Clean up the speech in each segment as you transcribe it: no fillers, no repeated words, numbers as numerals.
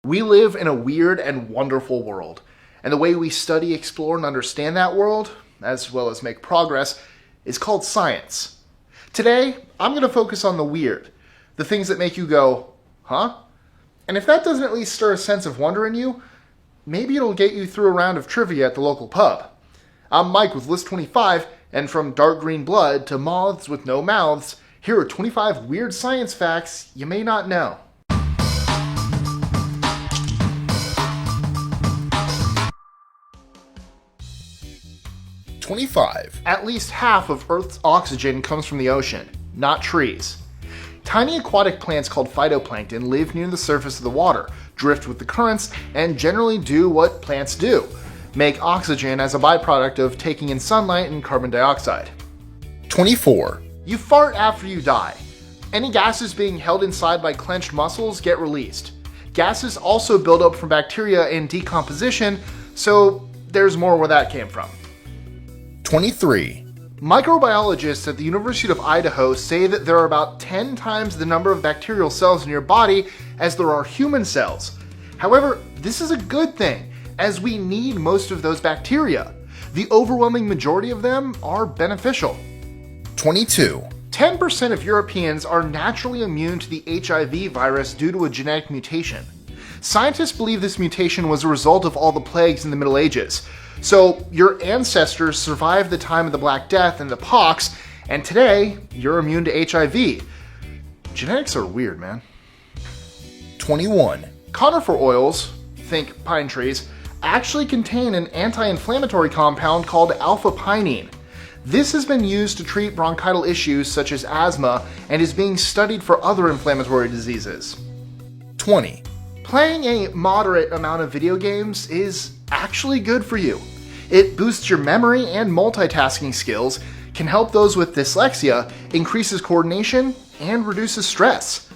We live in a weird and wonderful world, and the way we study, explore, and understand that world, as well as make progress, is called science. Today, I'm going to focus on the weird, the things that make you go, huh? And if that doesn't at least stir a sense of wonder in you, maybe it'll get you through a round of trivia at the local pub. I'm Mike with List 25, and from dark green blood to moths with no mouths, here are 25 weird science facts you may not know. At least half of Earth's oxygen comes from the ocean, not trees. Tiny aquatic plants called phytoplankton live near the surface of the water, drift with the currents, and generally do what plants do: make oxygen as a byproduct of taking in sunlight and carbon dioxide. 24. You fart after you die. Any gases being held inside by clenched muscles get released. Gases also build up from bacteria in decomposition, so there's more where that came from. 23. Microbiologists at the University of Idaho say that there are about 10 times the number of bacterial cells in your body as there are human cells. However, this is a good thing, as we need most of those bacteria. The overwhelming majority of them are beneficial. 22. 10% of Europeans are naturally immune to the HIV virus due to a genetic mutation. Scientists believe this mutation was a result of all the plagues in the Middle Ages. So your ancestors survived the time of the Black Death and the pox, and today you're immune to HIV. Genetics are weird, man. 21. Conifer oils, think pine trees, actually contain an anti-inflammatory compound called alpha-pinene. This has been used to treat bronchial issues such as asthma and is being studied for other inflammatory diseases. 20. Playing a moderate amount of video games is actually good for you. It boosts your memory and multitasking skills, can help those with dyslexia, increases coordination, and reduces stress.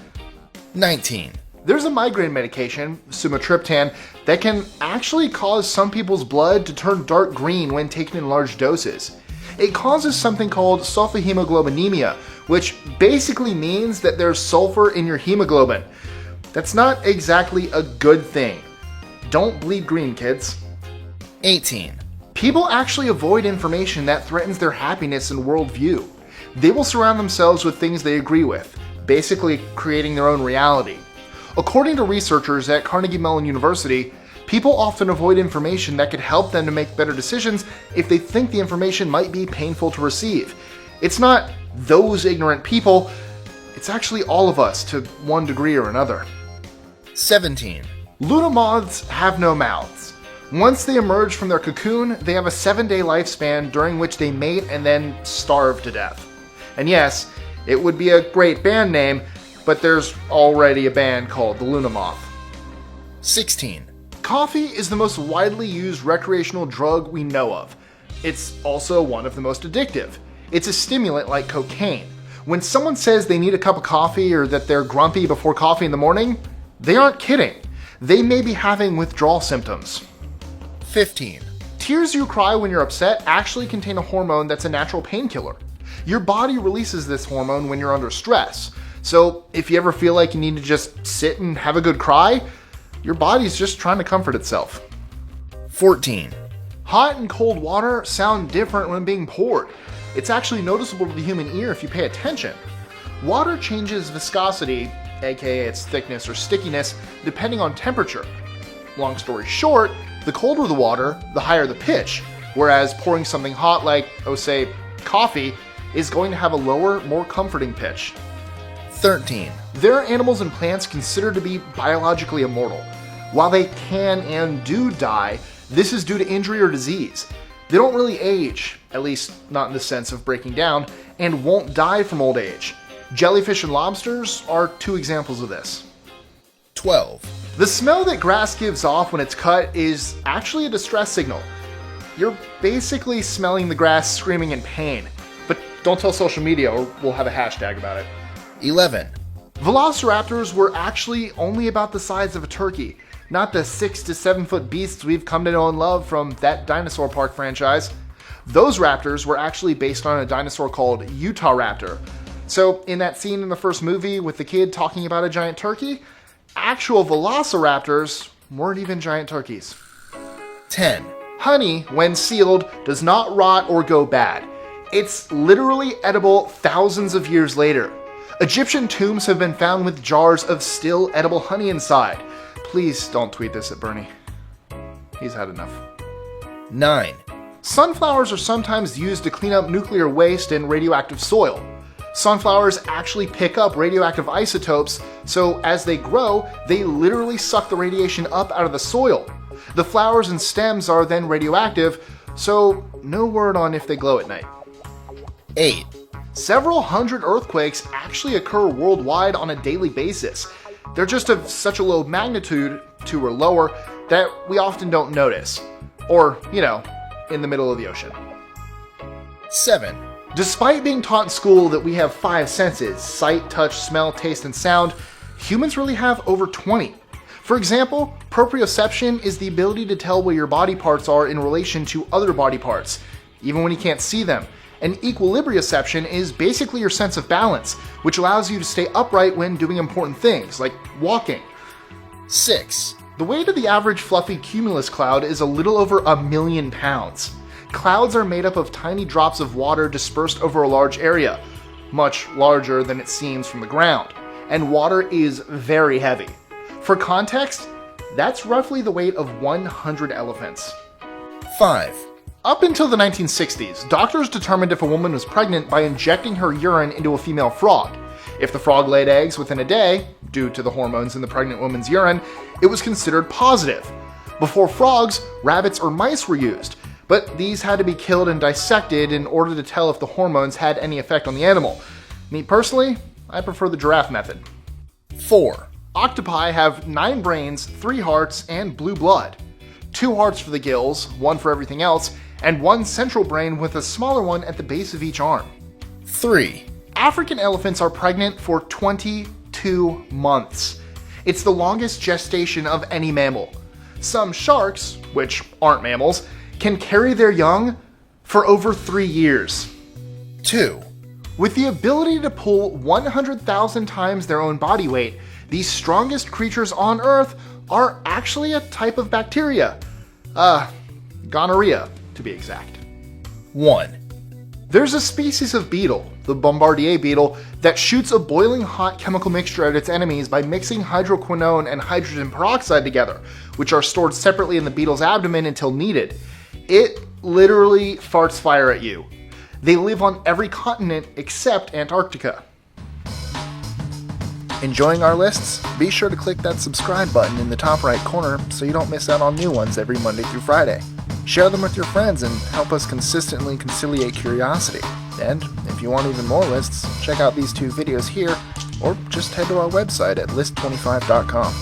19. There's a migraine medication, sumatriptan, that can actually cause some people's blood to turn dark green when taken in large doses. It causes something called sulfahemoglobinemia, which basically means that there's sulfur in your hemoglobin. That's not exactly a good thing. Don't bleed green, kids. 18. People actually avoid information that threatens their happiness and worldview. They will surround themselves with things they agree with, basically creating their own reality. According to researchers at Carnegie Mellon University, people often avoid information that could help them to make better decisions if they think the information might be painful to receive. It's not those ignorant people, it's actually all of us to one degree or another. 17. Luna moths have no mouths. Once they emerge from their cocoon, they have a 7-day lifespan during which they mate and then starve to death. And yes, it would be a great band name, but there's already a band called the Luna Moth. 16. Coffee is the most widely used recreational drug we know of. It's also one of the most addictive. It's a stimulant like cocaine. When someone says they need a cup of coffee or that they're grumpy before coffee in the morning, they aren't kidding. They may be having withdrawal symptoms. 15. Tears you cry when you're upset actually contain a hormone that's a natural painkiller. Your body releases this hormone when you're under stress. So if you ever feel like you need to just sit and have a good cry, your body's just trying to comfort itself. 14. Hot and cold water sound different when being poured. It's actually noticeable to the human ear if you pay attention. Water changes viscosity, aka its thickness or stickiness, depending on temperature. Long story short, the colder the water, the higher the pitch, whereas pouring something hot like, say, coffee, is going to have a lower, more comforting pitch. 13. There are animals and plants considered to be biologically immortal. While they can and do die, this is due to injury or disease. They don't really age, at least not in the sense of breaking down, and won't die from old age. Jellyfish and lobsters are 2 examples of this. 12. The smell that grass gives off when it's cut is actually a distress signal. You're basically smelling the grass screaming in pain. But don't tell social media or we'll have a hashtag about it. 11. Velociraptors were actually only about the size of a turkey, not the 6 to 7 foot beasts we've come to know and love from that Dinosaur Park franchise. Those raptors were actually based on a dinosaur called Utahraptor. So in that scene in the first movie with the kid talking about a giant turkey, Actual velociraptors weren't even giant turkeys. 10. Honey, when sealed, does not rot or go bad. It's literally edible thousands of years later. Egyptian tombs have been found with jars of still edible honey inside. Please don't tweet this at Bernie. He's had enough. 9. Sunflowers are sometimes used to clean up nuclear waste and radioactive soil. Sunflowers actually pick up radioactive isotopes, so as they grow, they literally suck the radiation up out of the soil. The flowers and stems are then radioactive, so no word on if they glow at night. 8. Several hundred earthquakes actually occur worldwide on a daily basis. They're just of such a low magnitude, 2 or lower, that we often don't notice. Or, in the middle of the ocean. 7. Despite being taught in school that we have 5 senses, sight, touch, smell, taste, and sound, humans really have over 20. For example, proprioception is the ability to tell where your body parts are in relation to other body parts, even when you can't see them. And equilibrioception is basically your sense of balance, which allows you to stay upright when doing important things, like walking. 6. The weight of the average fluffy cumulus cloud is a little over 1 million pounds. Clouds are made up of tiny drops of water dispersed over a large area, much larger than it seems from the ground, and water is very heavy. For context, that's roughly the weight of 100 elephants. 5. Up until the 1960s, doctors determined if a woman was pregnant by injecting her urine into a female frog. If the frog laid eggs within a day, due to the hormones in the pregnant woman's urine, it was considered positive. Before frogs, rabbits or mice were used, but these had to be killed and dissected in order to tell if the hormones had any effect on the animal. Me personally, I prefer the giraffe method. 4. Octopi have 9 brains, 3 hearts, and blue blood. 2 hearts for the gills, 1 for everything else, and 1 central brain with a smaller one at the base of each arm. 3. African elephants are pregnant for 22 months. It's the longest gestation of any mammal. Some sharks, which aren't mammals, can carry their young for over 3 years. 2. With the ability to pull 100,000 times their own body weight, the strongest creatures on Earth are actually a type of bacteria. Gonorrhea, to be exact. 1. There's a species of beetle, the Bombardier beetle, that shoots a boiling hot chemical mixture at its enemies by mixing hydroquinone and hydrogen peroxide together, which are stored separately in the beetle's abdomen until needed. It literally farts fire at you. They live on every continent except Antarctica. Enjoying our lists? Be sure to click that subscribe button in the top right corner so you don't miss out on new ones every Monday through Friday. Share them with your friends and help us consistently conciliate curiosity. And if you want even more lists, check out these 2 videos here, or just head to our website at list25.com.